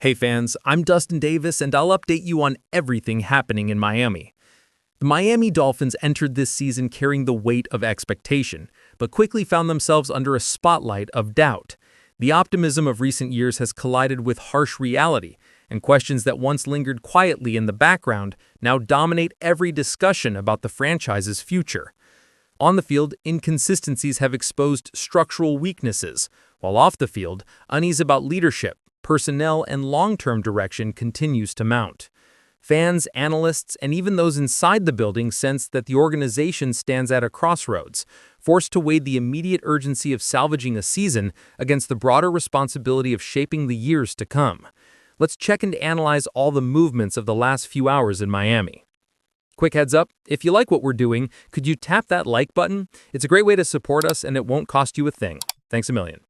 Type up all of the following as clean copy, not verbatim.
Hey fans, I'm Dustin Davis and I'll update you on everything happening in Miami. The Miami Dolphins entered this season carrying the weight of expectation, but quickly found themselves under a spotlight of doubt. The optimism of recent years has collided with harsh reality, and questions that once lingered quietly in the background now dominate every discussion about the franchise's future. On the field, inconsistencies have exposed structural weaknesses, while off the field, unease about leadership, personnel, and long-term direction continues to mount. Fans, analysts, and even those inside the building sense that the organization stands at a crossroads, forced to weigh the immediate urgency of salvaging a season against the broader responsibility of shaping the years to come. Let's check and analyze all the movements of the last few hours in Miami. Quick heads up, if you like what we're doing, could you tap that like button? It's a great way to support us and it won't cost you a thing. Thanks a million.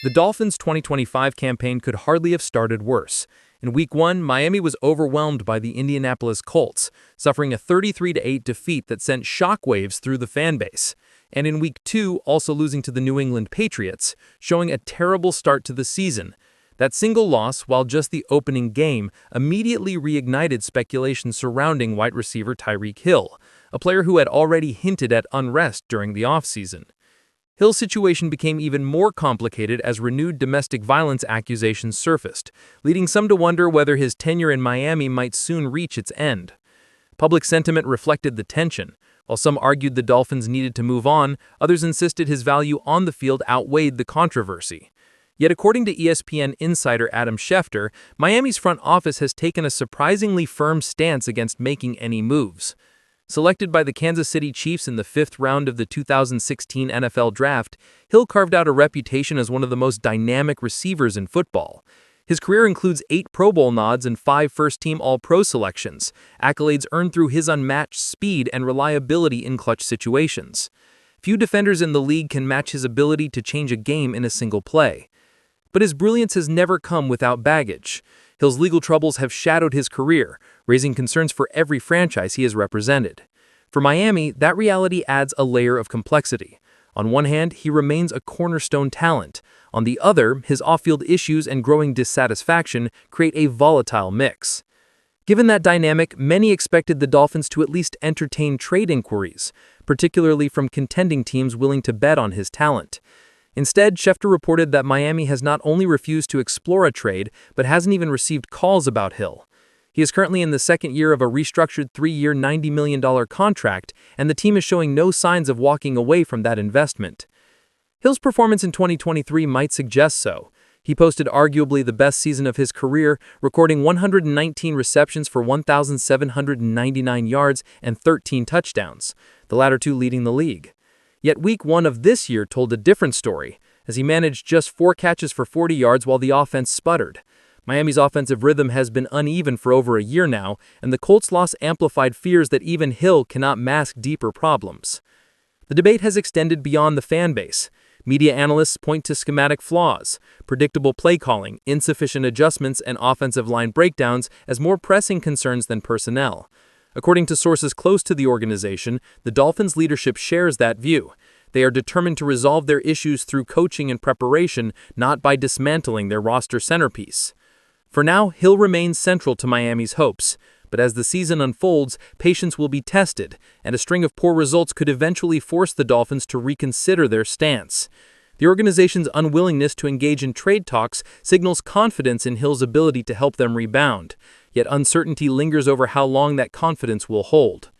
The Dolphins' 2025 campaign could hardly have started worse. In Week 1, Miami was overwhelmed by the Indianapolis Colts, suffering a 33-8 defeat that sent shockwaves through the fanbase. And in Week 2, also losing to the New England Patriots, showing a terrible start to the season. That single loss, while just the opening game, immediately reignited speculation surrounding wide receiver Tyreek Hill, a player who had already hinted at unrest during the offseason. Hill's situation became even more complicated as renewed domestic violence accusations surfaced, leading some to wonder whether his tenure in Miami might soon reach its end. Public sentiment reflected the tension. While some argued the Dolphins needed to move on, others insisted his value on the field outweighed the controversy. Yet according to ESPN insider Adam Schefter, Miami's front office has taken a surprisingly firm stance against making any moves. Selected by the Kansas City Chiefs in the 5th round of the 2016 NFL Draft, Hill carved out a reputation as one of the most dynamic receivers in football. His career includes 8 Pro Bowl nods and 5 first-team All-Pro selections, accolades earned through his unmatched speed and reliability in clutch situations. Few defenders in the league can match his ability to change a game in a single play. But his brilliance has never come without baggage. Hill's legal troubles have shadowed his career, raising concerns for every franchise he has represented. For Miami, that reality adds a layer of complexity. On one hand, he remains a cornerstone talent. On the other, his off-field issues and growing dissatisfaction create a volatile mix. Given that dynamic, many expected the Dolphins to at least entertain trade inquiries, particularly from contending teams willing to bet on his talent. Instead, Schefter reported that Miami has not only refused to explore a trade, but hasn't even received calls about Hill. He is currently in the second year of a restructured 3-year $90 million contract, and the team is showing no signs of walking away from that investment. Hill's performance in 2023 might suggest so. He posted arguably the best season of his career, recording 119 receptions for 1,799 yards and 13 touchdowns, the latter 2 leading the league. Yet Week 1 of this year told a different story, as he managed just 4 catches for 40 yards while the offense sputtered. Miami's offensive rhythm has been uneven for over a year now, and the Colts' loss amplified fears that even Hill cannot mask deeper problems. The debate has extended beyond the fan base. Media analysts point to schematic flaws, predictable play calling, insufficient adjustments, and offensive line breakdowns as more pressing concerns than personnel. According to sources close to the organization, the Dolphins' leadership shares that view. They are determined to resolve their issues through coaching and preparation, not by dismantling their roster centerpiece. For now, Hill remains central to Miami's hopes, but as the season unfolds, patience will be tested, and a string of poor results could eventually force the Dolphins to reconsider their stance. The organization's unwillingness to engage in trade talks signals confidence in Hill's ability to help them rebound, yet uncertainty lingers over how long that confidence will hold.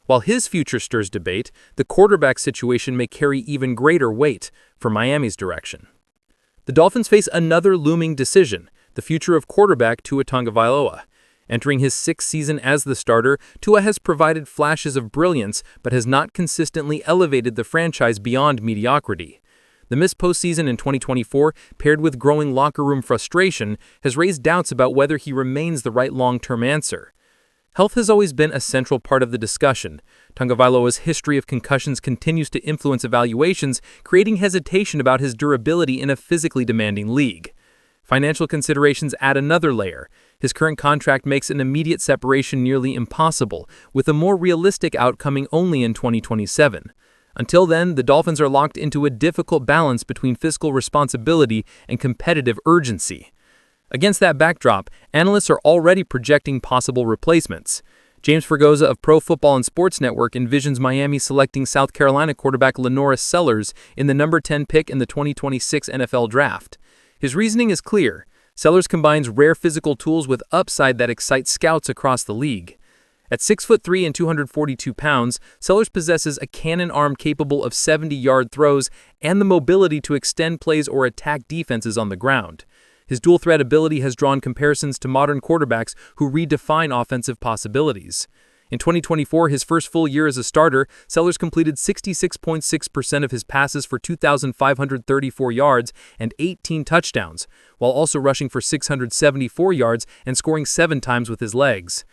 While his future stirs debate, the quarterback situation may carry even greater weight for Miami's direction. The Dolphins face another looming decision, the future of quarterback Tua Tagovailoa. Entering his 6th season as the starter, Tua has provided flashes of brilliance but has not consistently elevated the franchise beyond mediocrity. The missed postseason in 2024, paired with growing locker room frustration, has raised doubts about whether he remains the right long-term answer. Health has always been a central part of the discussion. Tagovailoa's history of concussions continues to influence evaluations, creating hesitation about his durability in a physically demanding league. Financial considerations add another layer. His current contract makes an immediate separation nearly impossible, with a more realistic outcome coming only in 2027. Until then, the Dolphins are locked into a difficult balance between fiscal responsibility and competitive urgency. Against that backdrop, analysts are already projecting possible replacements. James Fregosa of Pro Football and Sports Network envisions Miami selecting South Carolina quarterback LaNorris Sellers in the number 10 pick in the 2026 NFL Draft. His reasoning is clear. Sellers combines rare physical tools with upside that excites scouts across the league. At 6'3" and 242 pounds, Sellers possesses a cannon arm capable of 70-yard throws and the mobility to extend plays or attack defenses on the ground. His dual-threat ability has drawn comparisons to modern quarterbacks who redefine offensive possibilities. In 2024, his first full year as a starter, Sellers completed 66.6% of his passes for 2,534 yards and 18 touchdowns, while also rushing for 674 yards and scoring 7 times with his legs.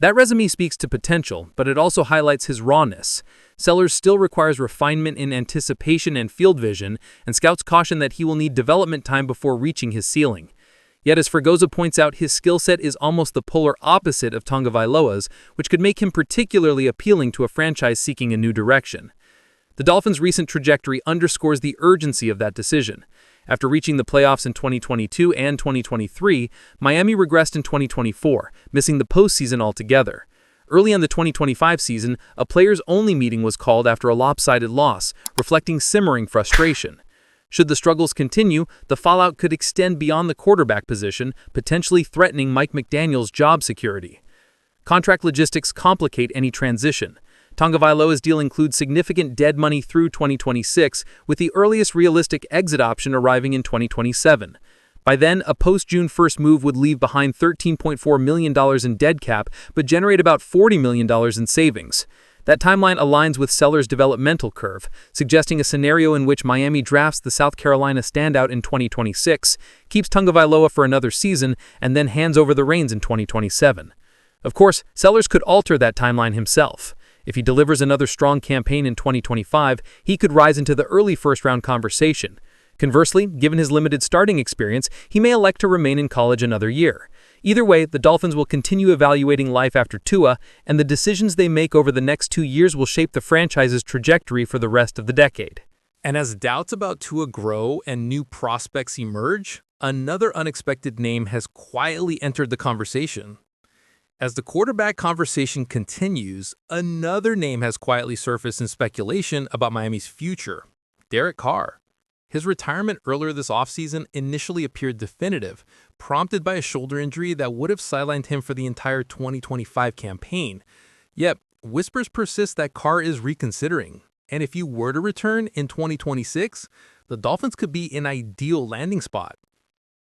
That resume speaks to potential, but it also highlights his rawness. Sellers still requires refinement in anticipation and field vision, and scouts caution that he will need development time before reaching his ceiling. Yet as Fregosa points out, his skill set is almost the polar opposite of Tagovailoa's, which could make him particularly appealing to a franchise seeking a new direction. The Dolphins' recent trajectory underscores the urgency of that decision. After reaching the playoffs in 2022 and 2023, Miami regressed in 2024, missing the postseason altogether. Early in the 2025 season, a players-only meeting was called after a lopsided loss, reflecting simmering frustration. Should the struggles continue, the fallout could extend beyond the quarterback position, potentially threatening Mike McDaniel's job security. Contract logistics complicate any transition. Tagovailoa's deal includes significant dead money through 2026, with the earliest realistic exit option arriving in 2027. By then, a post-June 1st move would leave behind $13.4 million in dead cap, but generate about $40 million in savings. That timeline aligns with Sellers' developmental curve, suggesting a scenario in which Miami drafts the South Carolina standout in 2026, keeps Tagovailoa for another season, and then hands over the reins in 2027. Of course, Sellers could alter that timeline himself. If he delivers another strong campaign in 2025, he could rise into the early first-round conversation. Conversely, given his limited starting experience, he may elect to remain in college another year. Either way, the Dolphins will continue evaluating life after Tua, and the decisions they make over the next 2 years will shape the franchise's trajectory for the rest of the decade. And as doubts about Tua grow and new prospects emerge, another unexpected name has quietly entered the conversation. As the quarterback conversation continues, another name has quietly surfaced in speculation about Miami's future: Derek Carr. His retirement earlier this offseason initially appeared definitive, prompted by a shoulder injury that would have sidelined him for the entire 2025 campaign. Yet, whispers persist that Carr is reconsidering, and if he were to return in 2026, the Dolphins could be an ideal landing spot.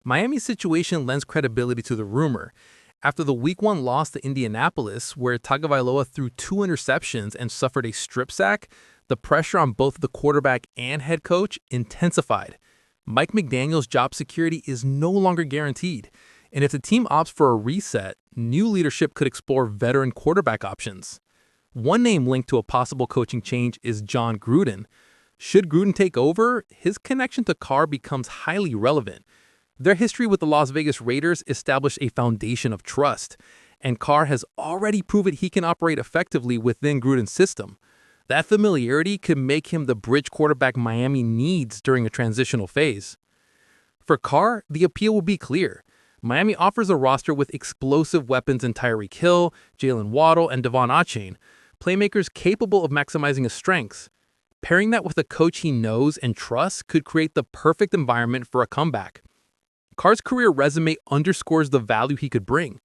Miami's situation lends credibility to the rumor. After the Week 1 loss to Indianapolis, where Tagovailoa threw 2 interceptions and suffered a strip sack, the pressure on both the quarterback and head coach intensified. Mike McDaniel's job security is no longer guaranteed, and if the team opts for a reset, new leadership could explore veteran quarterback options. One name linked to a possible coaching change is John Gruden. Should Gruden take over, his connection to Carr becomes highly relevant. Their history with the Las Vegas Raiders established a foundation of trust, and Carr has already proven he can operate effectively within Gruden's system. That familiarity could make him the bridge quarterback Miami needs during a transitional phase. For Carr, the appeal will be clear. Miami offers a roster with explosive weapons in Tyreek Hill, Jalen Waddle, and Devon Achane, playmakers capable of maximizing his strengths. Pairing that with a coach he knows and trusts could create the perfect environment for a comeback. Carr's career resume underscores the value he could bring.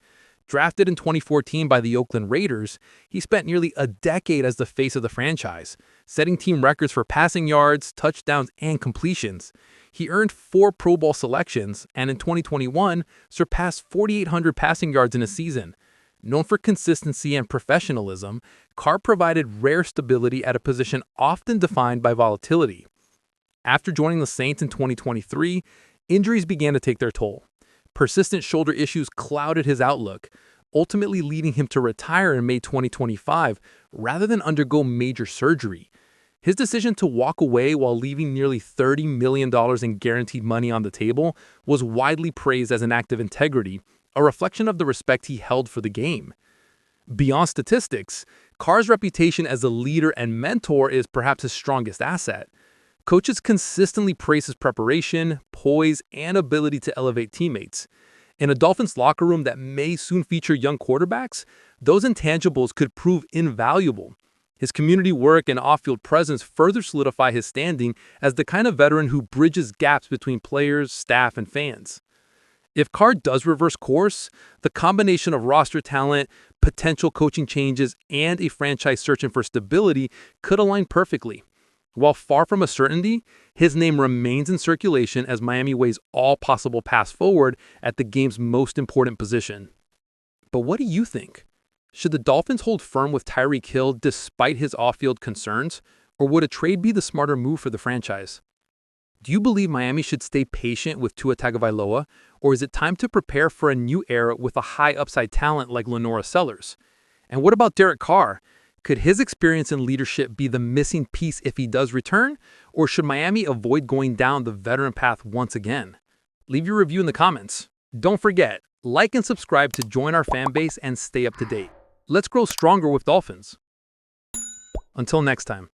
Drafted in 2014 by the Oakland Raiders, he spent nearly a decade as the face of the franchise, setting team records for passing yards, touchdowns, and completions. He earned 4 Pro Bowl selections and in 2021 surpassed 4,800 passing yards in a season. Known for consistency and professionalism, Carr provided rare stability at a position often defined by volatility. After joining the Saints in 2023, injuries began to take their toll. Persistent shoulder issues clouded his outlook, ultimately leading him to retire in May 2025 rather than undergo major surgery. His decision to walk away while leaving nearly $30 million in guaranteed money on the table was widely praised as an act of integrity, a reflection of the respect he held for the game. Beyond statistics, Carr's reputation as a leader and mentor is perhaps his strongest asset. Coaches consistently praise his preparation, poise, and ability to elevate teammates. In a Dolphins locker room that may soon feature young quarterbacks, those intangibles could prove invaluable. His community work and off-field presence further solidify his standing as the kind of veteran who bridges gaps between players, staff, and fans. If Carr does reverse course, the combination of roster talent, potential coaching changes, and a franchise searching for stability could align perfectly. While far from a certainty, his name remains in circulation as Miami weighs all possible paths forward at the game's most important position. But what do you think? Should the Dolphins hold firm with Tyreek Hill despite his off-field concerns, or would a trade be the smarter move for the franchise? Do you believe Miami should stay patient with Tua Tagovailoa, or is it time to prepare for a new era with a high upside talent like LaNorris Sellers? And what about Derek Carr? Could his experience and leadership be the missing piece if he does return, or should Miami avoid going down the veteran path once again? Leave your review in the comments. Don't forget, like and subscribe to join our fan base and stay up to date. Let's grow stronger with Dolphins. Until next time.